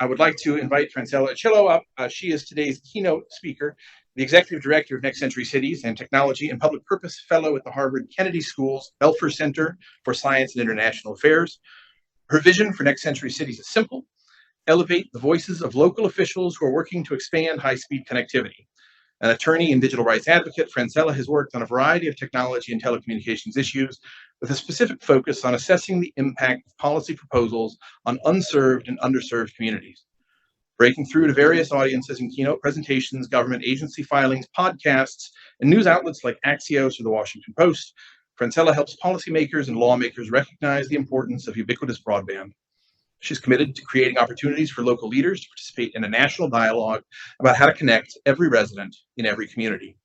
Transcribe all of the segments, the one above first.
I would like to invite Francella Ochillo up. She is today's keynote speaker, the Executive Director of Next Century Cities and Technology and Public Purpose Fellow at the Harvard Kennedy School's Belfer Center for Science and International Affairs. Her vision for Next Century Cities is simple: elevate the voices of local officials who are working to expand high-speed connectivity. An attorney and digital rights advocate, Francella has worked on a variety of technology and telecommunications issues with a specific focus on assessing the impact of policy proposals on unserved and underserved communities. Breaking through to various audiences in keynote presentations, government agency filings, podcasts, and news outlets like Axios or the Washington Post, Francella helps policymakers and lawmakers recognize the importance of ubiquitous broadband. She's committed to creating opportunities for local leaders to participate in a national dialogue about how to connect every resident in every community.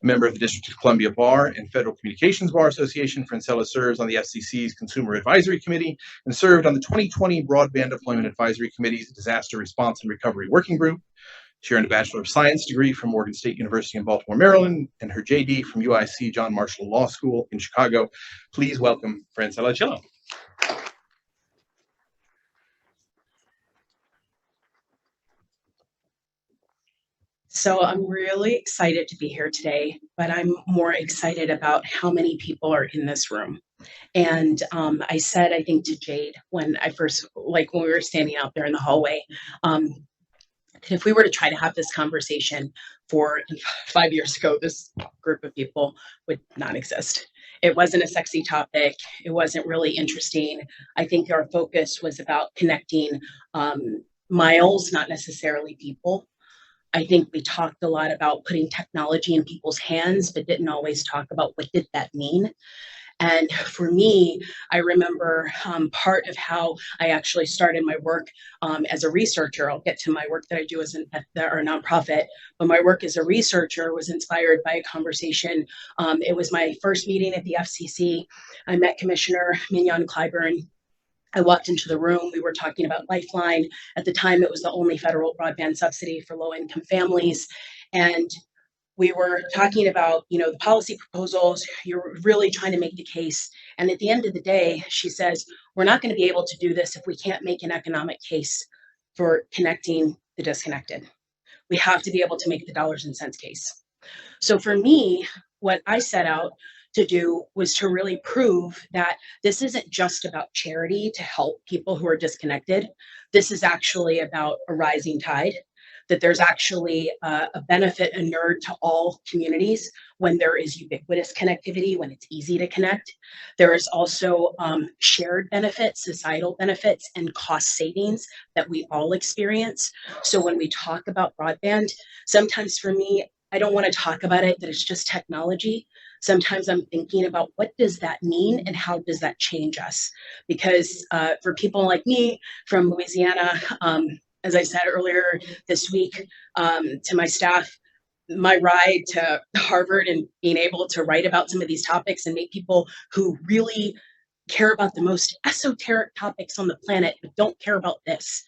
A member of the District of Columbia Bar and Federal Communications Bar Association, Francella serves on the FCC's Consumer Advisory Committee and served on the 2020 Broadband Deployment Advisory Committee's Disaster Response and Recovery Working Group. She earned a Bachelor of Science degree from Morgan State University in Baltimore, Maryland, and her JD from UIC John Marshall Law School in Chicago. Please welcome Francella Ochillo. So I'm really excited to be here today, but I'm more excited about how many people are in this room. And I said, I think to Jade, when we were standing out there in the hallway, that if we were to try to have this conversation 5 years ago, this group of people would not exist. It wasn't a sexy topic. It wasn't really interesting. I think our focus was about connecting miles, not necessarily people. I think we talked a lot about putting technology in people's hands, but didn't always talk about what did that mean. And for me, I remember part of how I actually started my work as a researcher. I'll get to my work that I do as a nonprofit, but my work as a researcher was inspired by a conversation. It was my first meeting at the FCC. I met Commissioner Mignon Clyburn. I walked into the room. We were talking about Lifeline. At the time, it was the only federal broadband subsidy for low-income families. And we were talking about, the policy proposals. You're really trying to make the case. And at the end of the day, she says, we're not going to be able to do this if we can't make an economic case for connecting the disconnected. We have to be able to make the dollars and cents case. So for me, what I set out to do was to really prove that this isn't just about charity to help people who are disconnected. This is actually about a rising tide, that there's actually a benefit inured to all communities when there is ubiquitous connectivity, when it's easy to connect. There is also shared benefits, societal benefits, and cost savings that we all experience. So when we talk about broadband, sometimes for me, I don't want to talk about it that it's just technology. Sometimes I'm thinking about what does that mean and how does that change us? Because for people like me from Louisiana, as I said earlier this week to my staff, my ride to Harvard and being able to write about some of these topics and make people who really care about the most esoteric topics on the planet but don't care about this,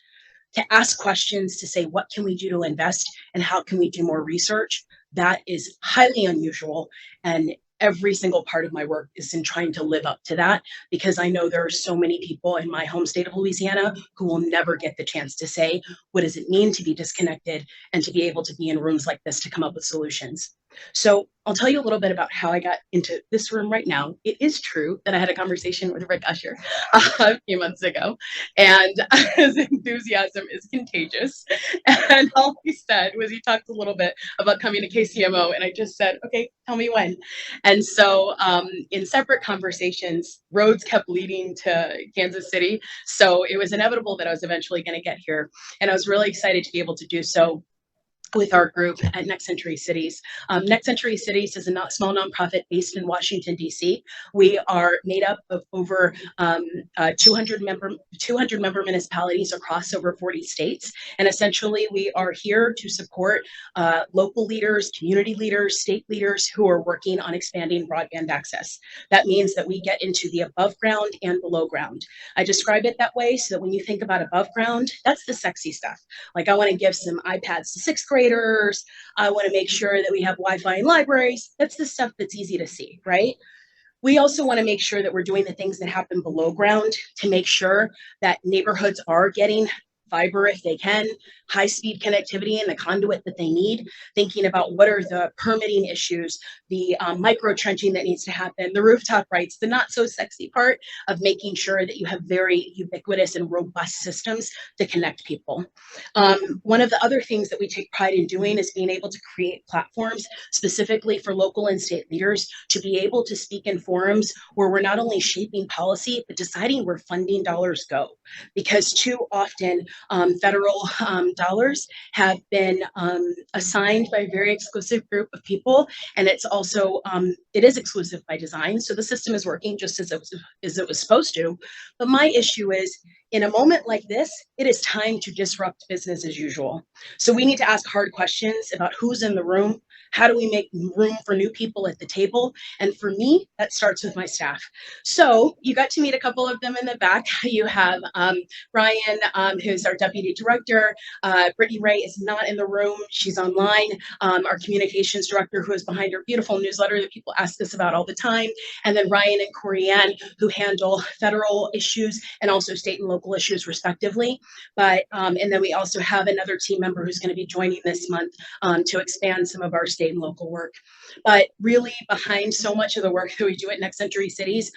to ask questions, to say, what can we do to invest and how can we do more research? That is highly unusual. And every single part of my work is in trying to live up to that, because I know there are so many people in my home state of Louisiana who will never get the chance to say, what does it mean to be disconnected and to be able to be in rooms like this to come up with solutions. So I'll tell you a little bit about how I got into this room right now. It is true that I had a conversation with Rick Usher a few months ago, and his enthusiasm is contagious. And all he said was he talked a little bit about coming to KCMO, and I just said, okay, tell me when. And so in separate conversations, roads kept leading to Kansas City. So it was inevitable that I was eventually going to get here. And I was really excited to be able to do so with our group at Next Century Cities. Next Century Cities is a small nonprofit based in Washington, D.C. We are made up of over 200 member municipalities across over 40 states. And essentially, we are here to support local leaders, community leaders, state leaders who are working on expanding broadband access. That means that we get into the above ground and below ground. I describe it that way so that when you think about above ground, that's the sexy stuff. Like, I want to give some iPads to sixth graders. I want to make sure that we have Wi-Fi in libraries. That's the stuff that's easy to see, right? We also want to make sure that we're doing the things that happen below ground to make sure that neighborhoods are getting fiber if they can, high-speed connectivity and the conduit that they need, thinking about what are the permitting issues, the micro trenching that needs to happen, the rooftop rights, the not so sexy part of making sure that you have very ubiquitous and robust systems to connect people. One of the other things that we take pride in doing is being able to create platforms specifically for local and state leaders to be able to speak in forums where we're not only shaping policy, but deciding where funding dollars go. Because too often federal dollars have been assigned by a very exclusive group of people, and it's also, it is exclusive by design. So the system is working just as it was supposed to. But my issue is, in a moment like this, it is time to disrupt business as usual. So we need to ask hard questions about who's in the room. How do we make room for new people at the table? And for me, that starts with my staff. So you got to meet a couple of them in the back. You have Brian, who's our deputy director. Brittany Ray is not in the room. She's online. Our communications director, who is behind our beautiful newsletter that people ask us about all the time. And then Ryan and Corey Ann, who handle federal issues and also state and local issues respectively. But and then we also have another team member who's going to be joining this month to expand some of our state and local work. But really behind so much of the work that we do at Next Century Cities,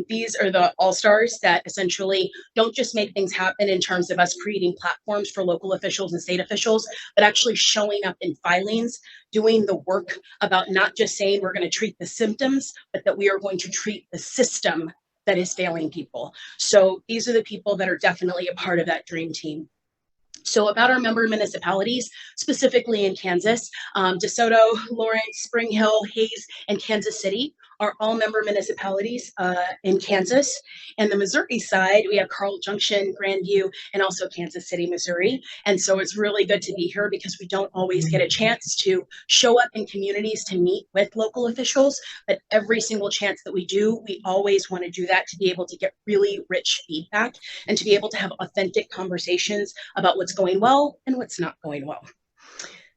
these are the all-stars that essentially don't just make things happen in terms of us creating platforms for local officials and state officials, but actually showing up in filings, doing the work about not just saying we're going to treat the symptoms, but that we are going to treat the system that is failing people. So these are the people that are definitely a part of that dream team. So about our member municipalities, specifically in Kansas, DeSoto, Lawrence, Spring Hill, Hayes, and Kansas City are all member municipalities in Kansas. And the Missouri side, we have Carl Junction, Grandview, and also Kansas City, Missouri. And so it's really good to be here because we don't always get a chance to show up in communities to meet with local officials. But every single chance that we do, we always want to do that to be able to get really rich feedback and to be able to have authentic conversations about what's going well and what's not going well.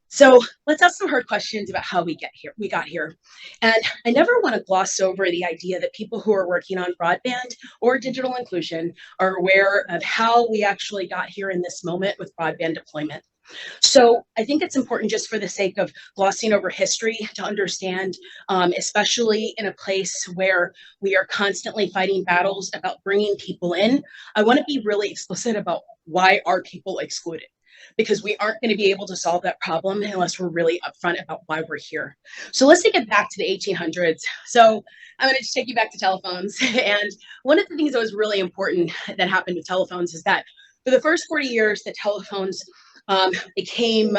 So let's ask some hard questions about how we got here. And I never want to gloss over the idea that people who are working on broadband or digital inclusion are aware of how we actually got here in this moment with broadband deployment. So I think it's important, just for the sake of glossing over history, to understand, especially in a place where we are constantly fighting battles about bringing people in, I want to be really explicit about why are people excluded, because we aren't going to be able to solve that problem unless we're really upfront about why we're here. So let's take it back to the 1800s. So I'm going to just take you back to telephones. And one of the things that was really important that happened with telephones is that for the first 40 years, the telephones became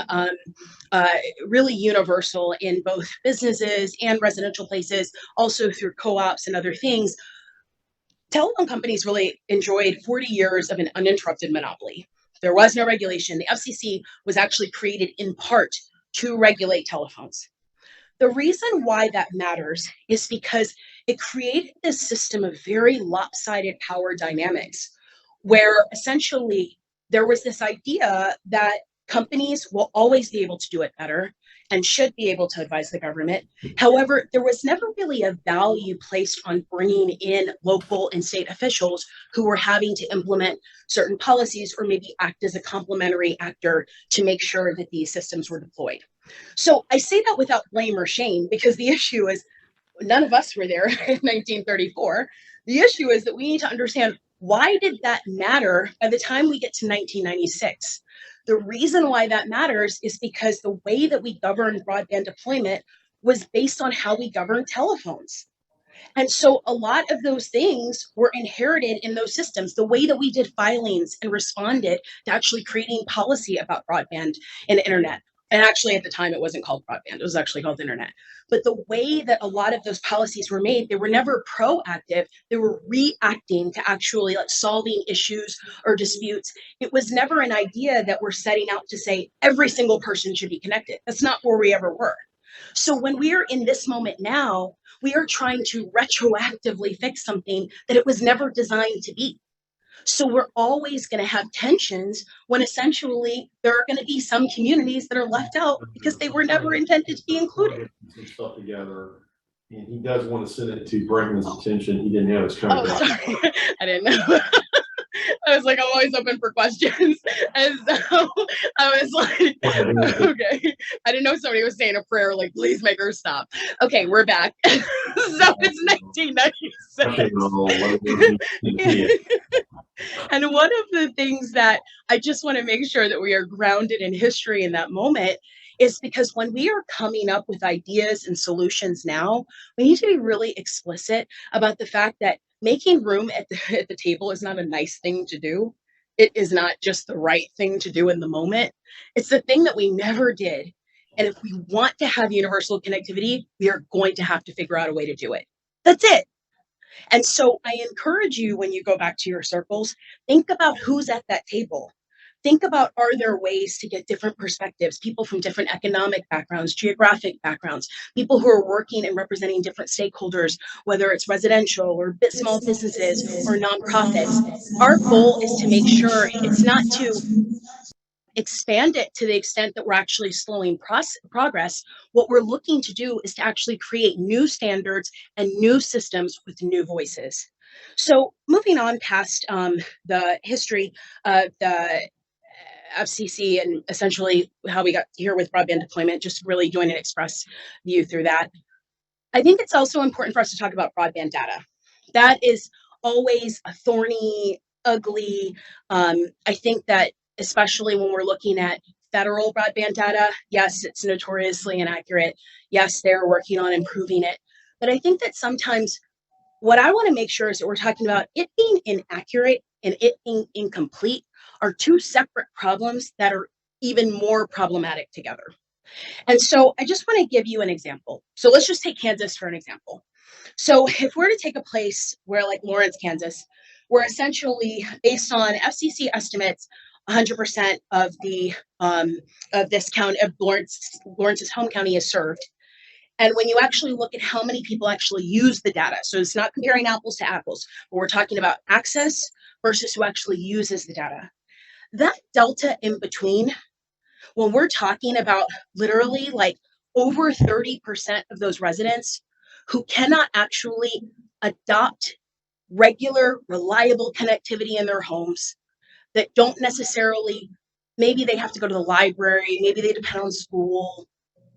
really universal in both businesses and residential places, also through co-ops and other things. Telephone companies really enjoyed 40 years of an uninterrupted monopoly. There was no regulation. The FCC was actually created in part to regulate telephones. The reason why that matters is because it created this system of very lopsided power dynamics, where essentially there was this idea that companies will always be able to do it better and should be able to advise the government. However, there was never really a value placed on bringing in local and state officials who were having to implement certain policies or maybe act as a complementary actor to make sure that these systems were deployed. So I say that without blame or shame, because the issue is none of us were there in 1934. The issue is that we need to understand, why did that matter by the time we get to 1996? The reason why that matters is because the way that we governed broadband deployment was based on how we governed telephones. And so a lot of those things were inherited in those systems. The way that we did filings and responded to actually creating policy about broadband and internet. And actually, at the time, it wasn't called broadband. It was actually called internet. But the way that a lot of those policies were made, they were never proactive. They were reacting to actually like solving issues or disputes. It was never an idea that we're setting out to say every single person should be connected. That's not where we ever were. So when we are in this moment now, we are trying to retroactively fix something that it was never designed to be. So we're always going to have tensions when essentially there are going to be some communities that are left out because they were never intended to be included. Some stuff together, and he does want to send it to Bregman's attention. He didn't know it's coming. Oh, sorry, I didn't know. I was like, I'm always open for questions. And so I was like, okay. I didn't know somebody was saying a prayer, like, please make her stop. Okay, we're back. So it's 1996. And one of the things that I just want to make sure that we are grounded in history in that moment is because when we are coming up with ideas and solutions now, we need to be really explicit about the fact that making room at the table is not a nice thing to do. It is not just the right thing to do in the moment. It's the thing that we never did. And if we want to have universal connectivity, we are going to have to figure out a way to do it. That's it. And so I encourage you when you go back to your circles, think about who's at that table. Think about, are there ways to get different perspectives, people from different economic backgrounds, geographic backgrounds, people who are working and representing different stakeholders, whether it's residential or small businesses or nonprofits. Our goal is to make sure it's not to expand it to the extent that we're actually slowing progress. What we're looking to do is to actually create new standards and new systems with new voices. So moving on past the history of the FCC and essentially how we got here with broadband deployment, just really doing an express view through that. I think it's also important for us to talk about broadband data. That is always a thorny, ugly. I think that especially when we're looking at federal broadband data, yes, it's notoriously inaccurate. Yes, they're working on improving it. But I think that sometimes what I want to make sure is that we're talking about it being inaccurate and it being incomplete are two separate problems that are even more problematic together. And so I just want to give you an example. So let's just take Kansas for an example. So if we're to take a place where like Lawrence, Kansas, where essentially based on FCC estimates, 100% of the of this county of Lawrence's home county is served. And when you actually look at how many people actually use the data, so it's not comparing apples to apples, but we're talking about access versus who actually uses the data. That delta in between, when we're talking about literally like over 30% of those residents who cannot actually adopt regular, reliable connectivity in their homes, that don't necessarily, maybe they have to go to the library, maybe they depend on school,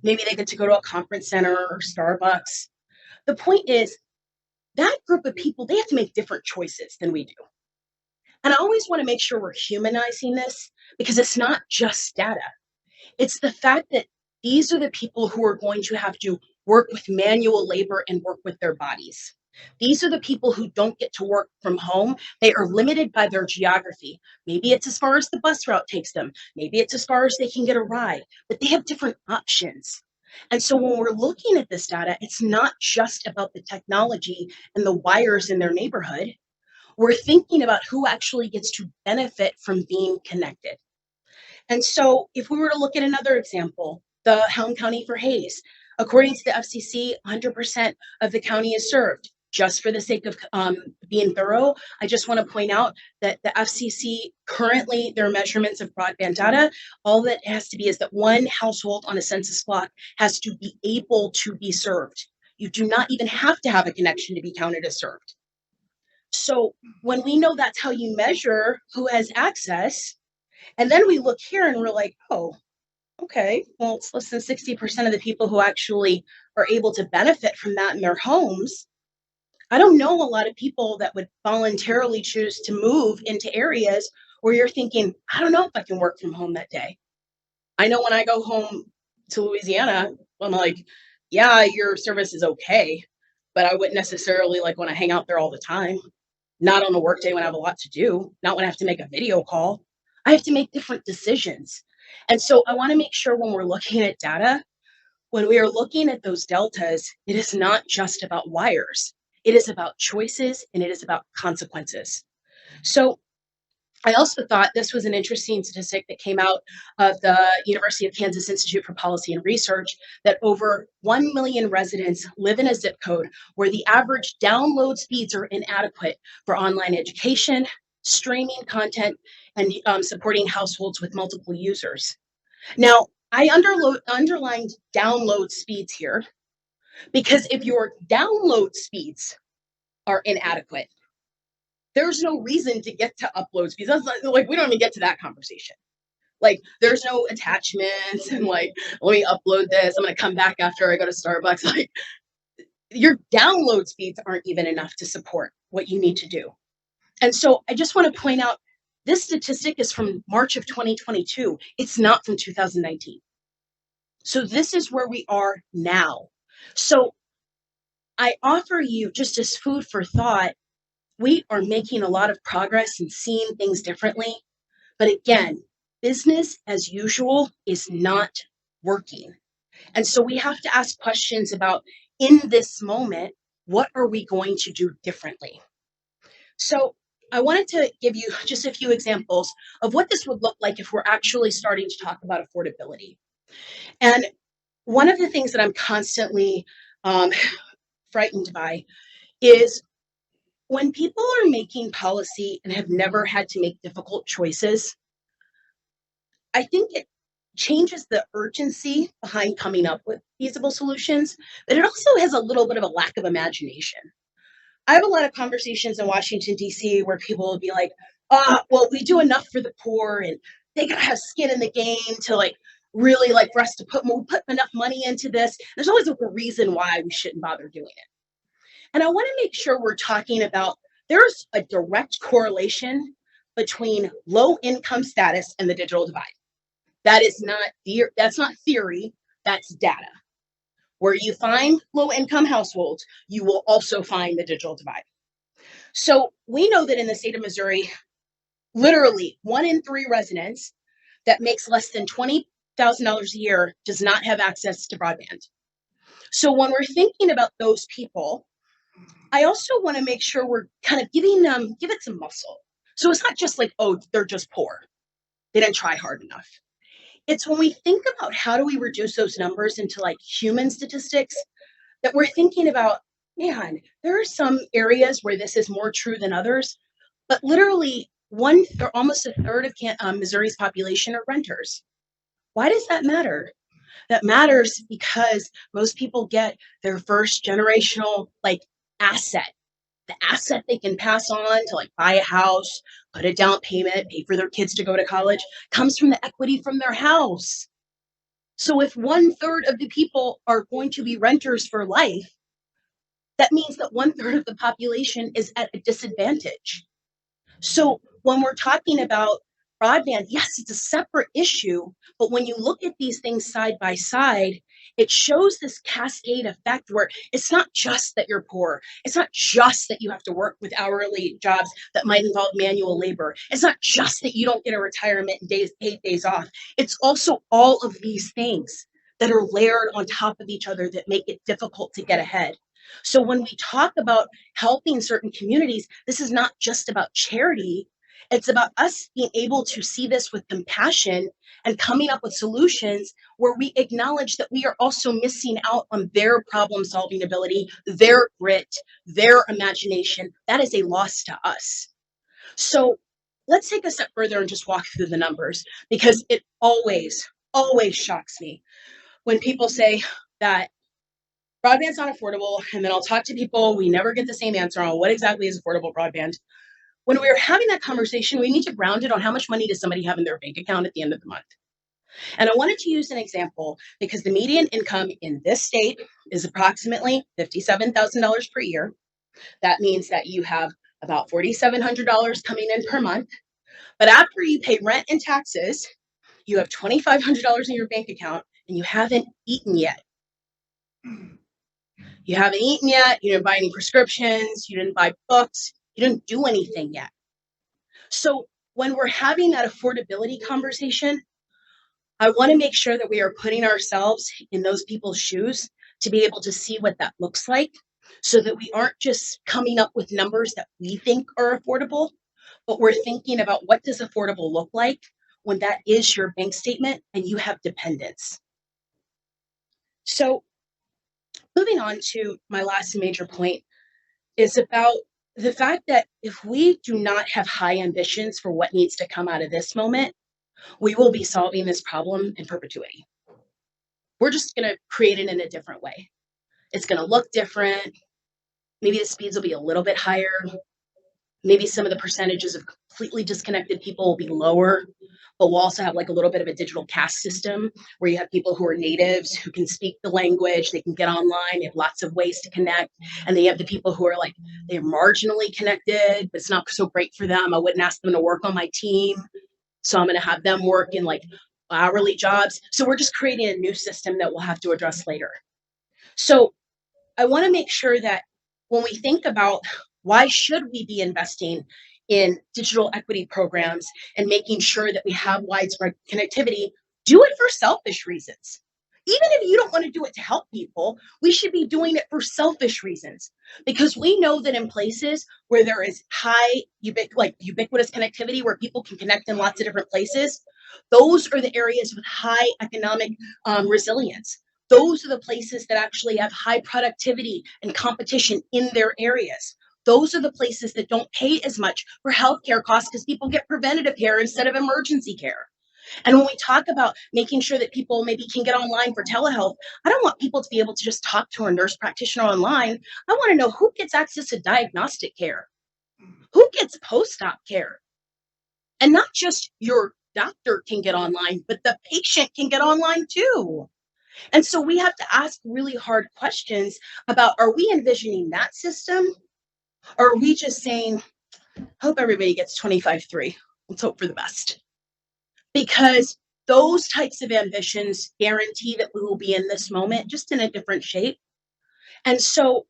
maybe they get to go to a conference center or Starbucks. The point is, that group of people, they have to make different choices than we do. And I always want to make sure we're humanizing this because it's not just data. It's the fact that these are the people who are going to have to work with manual labor and work with their bodies. These are the people who don't get to work from home. They are limited by their geography. Maybe it's as far as the bus route takes them. Maybe it's as far as they can get a ride, but they have different options. And so when we're looking at this data, it's not just about the technology and the wires in their neighborhood. We're thinking about who actually gets to benefit from being connected. And so if we were to look at another example, the Helm County for Hayes, according to the FCC, 100% of the county is served. Just for the sake of being thorough, I just want to point out that the FCC currently, their measurements of broadband data, all that has to be is that one household on a census block has to be able to be served. You do not even have to have a connection to be counted as served. So when we know that's how you measure who has access, and then we look here and we're like, oh, okay, well, it's less than 60% of the people who actually are able to benefit from that in their homes. I don't know a lot of people that would voluntarily choose to move into areas where you're thinking, I don't know if I can work from home that day. I know when I go home to Louisiana, I'm like, yeah, your service is okay, but I wouldn't necessarily like want to hang out there all the time. Not on a work day when I have a lot to do, not when I have to make a video call. I have to make different decisions. And so I want to make sure when we're looking at data, when we are looking at those deltas, it is not just about wires. It is about choices and it is about consequences. So I also thought this was an interesting statistic that came out of the University of Kansas Institute for Policy and Research that over 1 million residents live in a zip code where the average download speeds are inadequate for online education, streaming content, and supporting households with multiple users. Now, I underlined download speeds here because if your download speeds are inadequate, there's no reason to get to upload speeds. That's not, like, we don't even get to that conversation. Like, there's no attachments and like, let me upload this. I'm going to come back after I go to Starbucks. Like, your download speeds aren't even enough to support what you need to do. And so I just want to point out this statistic is from March of 2022. It's not from 2019. So this is where we are now. So I offer you, just as food for thought, we are making a lot of progress and seeing things differently. But again, business as usual is not working. And so we have to ask questions about, in this moment, what are we going to do differently? So I wanted to give you just a few examples of what this would look like if we're actually starting to talk about affordability. And one of the things that I'm constantly frightened by is when people are making policy and have never had to make difficult choices, I think it changes the urgency behind coming up with feasible solutions, but it also has a little bit of a lack of imagination. I have a lot of conversations in Washington, D.C., where people will be like, well, we do enough for the poor and they gotta have skin in the game to like really like for us to put enough money into this. There's always a reason why we shouldn't bother doing it. And I want to make sure we're talking about there's a direct correlation between low income status and the digital divide. That's not theory, that's data. Where you find low income households, you will also find the digital divide. So we know that in the state of Missouri, literally 1 in 3 residents that makes less than $20,000 a year does not have access to broadband. So when we're thinking about those people, I also want to make sure we're kind of give it some muscle. So it's not just like, oh, they're just poor. They didn't try hard enough. It's when we think about how do we reduce those numbers into like human statistics that we're thinking about, man, there are some areas where this is more true than others, but literally almost a third of Missouri's population are renters. Why does that matter? That matters because most people get their first generational like asset, the asset they can pass on to like buy a house, put a down payment, pay for their kids to go to college, comes from the equity from their house. So if 1/3 of the people are going to be renters for life, that means that 1/3 of the population is at a disadvantage. So when we're talking about broadband, yes, it's a separate issue, but when you look at these things side by side, it shows this cascade effect where it's not just that you're poor. It's not just that you have to work with hourly jobs that might involve manual labor. It's not just that you don't get a retirement and paid days off. It's also all of these things that are layered on top of each other that make it difficult to get ahead. So when we talk about helping certain communities, this is not just about charity. It's about us being able to see this with compassion and coming up with solutions where we acknowledge that we are also missing out on their problem solving ability, their grit, their imagination. That is a loss to us. So let's take a step further and just walk through the numbers, because it always, always shocks me when people say that broadband's not affordable, and then I'll talk to people, we never get the same answer on what exactly is affordable broadband. When we're having that conversation, we need to ground it on how much money does somebody have in their bank account at the end of the month. And I wanted to use an example because the median income in this state is approximately $57,000 per year. That means that you have about $4,700 coming in per month. But after you pay rent and taxes, you have $2,500 in your bank account and you haven't eaten yet. You haven't eaten yet, you didn't buy any prescriptions, you didn't buy books, you didn't do anything yet. So when we're having that affordability conversation, I want to make sure that we are putting ourselves in those people's shoes to be able to see what that looks like, so that we aren't just coming up with numbers that we think are affordable, but we're thinking about what does affordable look like when that is your bank statement and you have dependents. So moving on to my last major point is about the fact that if we do not have high ambitions for what needs to come out of this moment, we will be solving this problem in perpetuity. We're just going to create it in a different way. It's going to look different. Maybe the speeds will be a little bit higher. maybe some of the percentages of completely disconnected people will be lower, but we'll also have like a little bit of a digital caste system where you have people who are natives who can speak the language, they can get online, they have lots of ways to connect. And then you have the people who are like, they're marginally connected, but it's not so great for them. I wouldn't ask them to work on my team. So I'm going to have them work in like hourly jobs. So we're just creating a new system that we'll have to address later. So I want to make sure that when we think about why should we be investing in digital equity programs and making sure that we have widespread connectivity, do it for selfish reasons. Even if you don't want to do it to help people, we should be doing it for selfish reasons because we know that in places where there is high ubiquitous connectivity where people can connect in lots of different places, those are the areas with high economic resilience. Those are the places that actually have high productivity and competition in their areas. Those are the places that don't pay as much for healthcare costs because people get preventative care instead of emergency care. And when we talk about making sure that people maybe can get online for telehealth, I don't want people to be able to just talk to a nurse practitioner online. I want to know who gets access to diagnostic care, who gets post-op care, and not just your doctor can get online, but the patient can get online too. And so we have to ask really hard questions about, are we envisioning that system? Or are we just saying, hope everybody gets 25-3. Let's hope for the best. Because those types of ambitions guarantee that we will be in this moment, just in a different shape. And so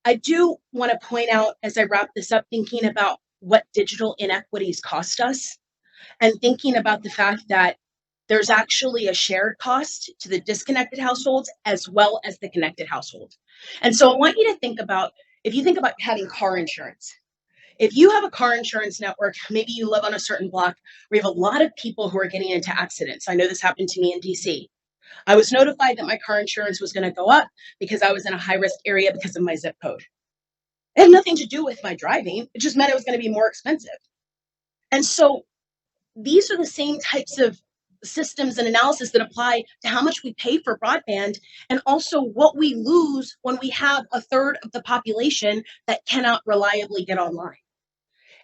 I do want to point out as I wrap this up, thinking about what digital inequities cost us and thinking about the fact that there's actually a shared cost to the disconnected households as well as the connected household. And so I want you to think about, if you think about having car insurance, if you have a car insurance network, maybe you live on a certain block where you have a lot of people who are getting into accidents. I know this happened to me in DC. I was notified that my car insurance was going to go up because I was in a high risk area because of my zip code. It had nothing to do with my driving. It just meant it was going to be more expensive. And so these are the same types of systems and analysis that apply to how much we pay for broadband and also what we lose when we have a third of the population that cannot reliably get online.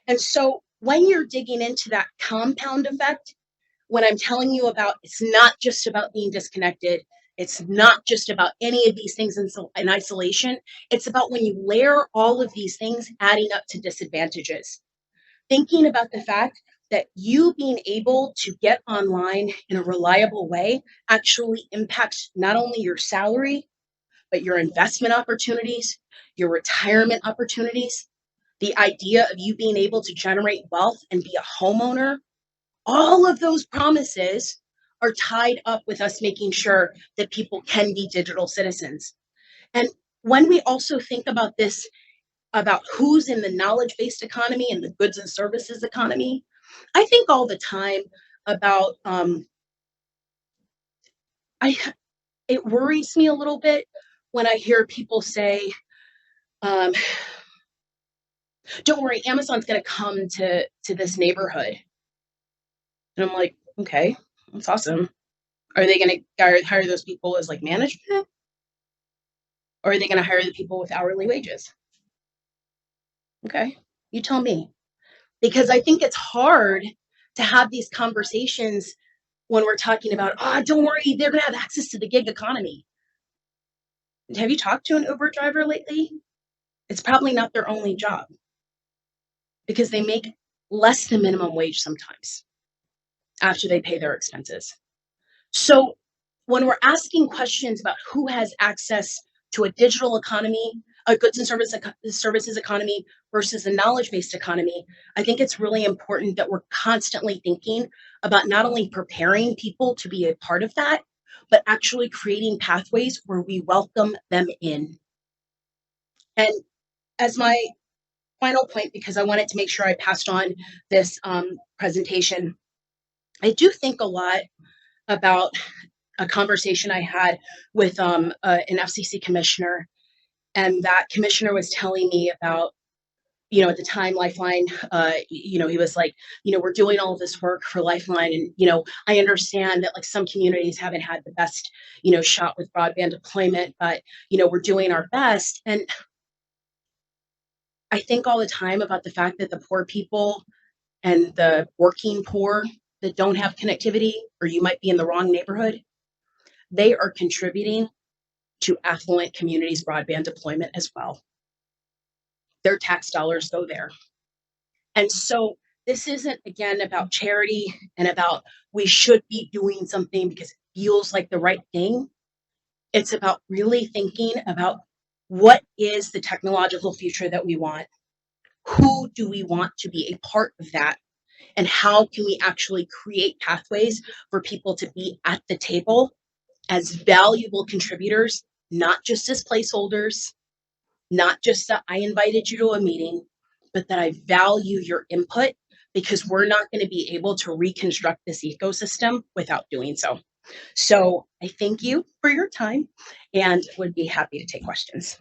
And so when you're digging into that compound effect, when I'm telling you about, it's not just about being disconnected. It's not just about any of these things in isolation. It's about when you layer all of these things adding up to disadvantages. Thinking about the fact that you being able to get online in a reliable way actually impacts not only your salary, but your investment opportunities, your retirement opportunities, the idea of you being able to generate wealth and be a homeowner. All of those promises are tied up with us making sure that people can be digital citizens. And when we also think about this, about who's in the knowledge-based economy and the goods and services economy, I think all the time about it worries me a little bit when I hear people say, um, "Don't worry, Amazon's going to come to this neighborhood," and I'm like, "Okay, that's awesome. Are they going to hire those people as like management, or are they going to hire the people with hourly wages?" Okay, you tell me, because I think it's hard to have these conversations when we're talking about, don't worry, they're going to have access to the gig economy. Have you talked to an Uber driver lately? It's probably not their only job because they make less than minimum wage sometimes after they pay their expenses. So when we're asking questions about who has access to a digital economy, a goods and services economy versus a knowledge-based economy, I think it's really important that we're constantly thinking about not only preparing people to be a part of that, but actually creating pathways where we welcome them in. And as my final point, because I wanted to make sure I passed on this presentation, I do think a lot about a conversation I had with an FCC commissioner, and that commissioner was telling me about, at the time Lifeline, he was like, we're doing all of this work for Lifeline, and I understand that like some communities haven't had the best, shot with broadband deployment, but we're doing our best. And I think all the time about the fact that the poor people and the working poor that don't have connectivity, or you might be in the wrong neighborhood, they are contributing to affluent communities' broadband deployment as well. Their tax dollars go there. And so this isn't, again, about charity and about we should be doing something because it feels like the right thing. It's about really thinking about what is the technological future that we want? Who do we want to be a part of that? And how can we actually create pathways for people to be at the table as valuable contributors, not just as placeholders, not just that I invited you to a meeting, but that I value your input because we're not going to be able to reconstruct this ecosystem without doing so. So I thank you for your time and would be happy to take questions.